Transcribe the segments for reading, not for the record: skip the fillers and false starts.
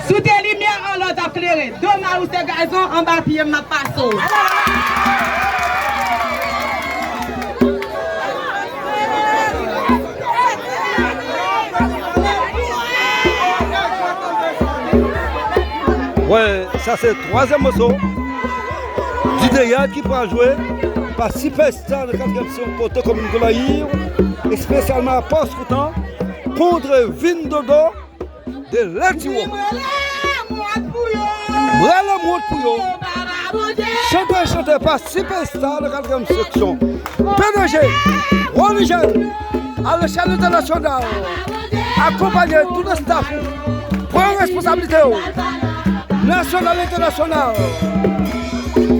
Sous tes lumières, on l'a éclairé. Demain, où ces gazons, en bas, pied, ma passe. Ouais, ça c'est le troisième morceau d'idéal qui pourra jouer par Superstar de 4e son pour te comme une Golaïr, et spécialement à Post-Coutan contre Vindodo de Latiwo. Voilà mon pouillot. Chanté par Superstar de 4e section. PDG, Religion, à l'échelle internationale, accompagné tout le staff, prend responsabilité. National international.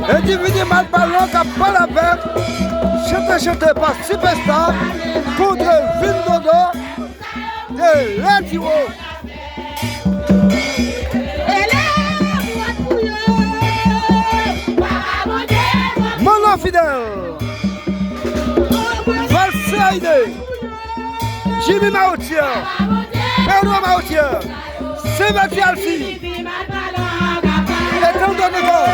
Individu mal ballon qui a pas la peine. Chanté par Superstar contre Vindodo de Latiwo. Mono Fidèle. Valsaïde. Jimmy Maoutier. Pedro Maoutier. Sébastien Alfi. Et tant d'autres gars.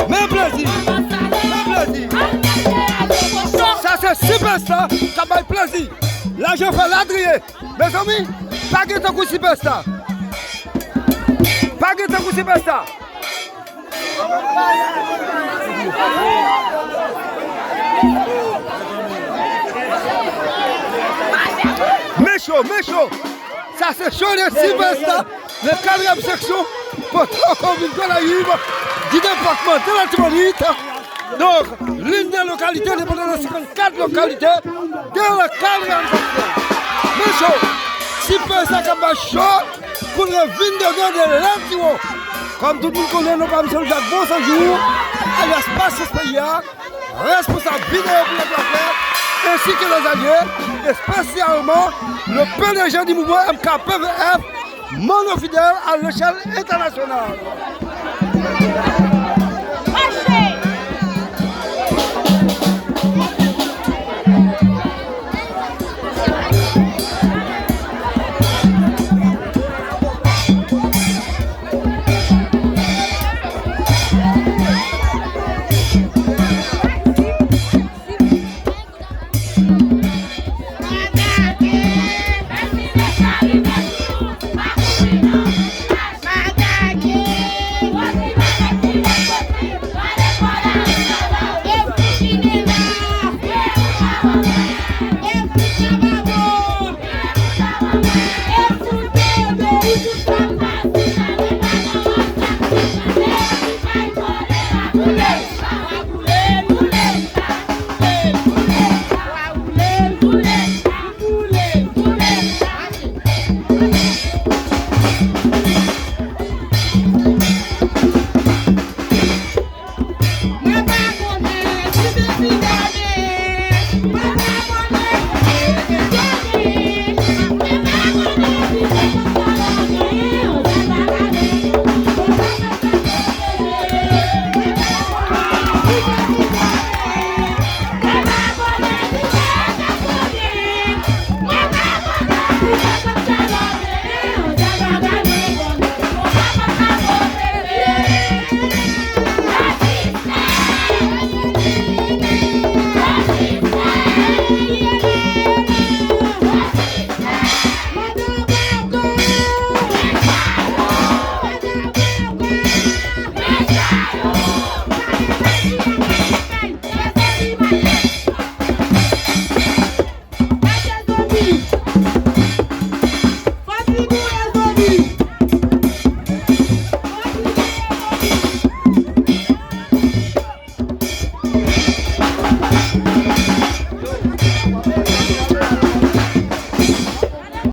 Le Brésil, le Brésil. Ça c'est Superstar qui a plaisir. Là je fais l'adrien. Mes amis, pas de temps pour Superstar. Pas de temps pour Superstar. Méchaud. Ça c'est chaud de Superstar. Le 4e section pour comme une Golaïr du département de la Tibonite. Donc, l'une des localités, dépendant de 54 localités, de la 4e section. Méchaud. Superstar qui a chaud pour le 22 de Latiwo. Comme tout le monde connaît, nous sommes Jacques Bonjour, à l'espace pays, responsable vidéo pour les plateformes, ainsi que les alliés, et spécialement le PDG du mouvement MKPVF, Mono Fidèle à l'échelle internationale.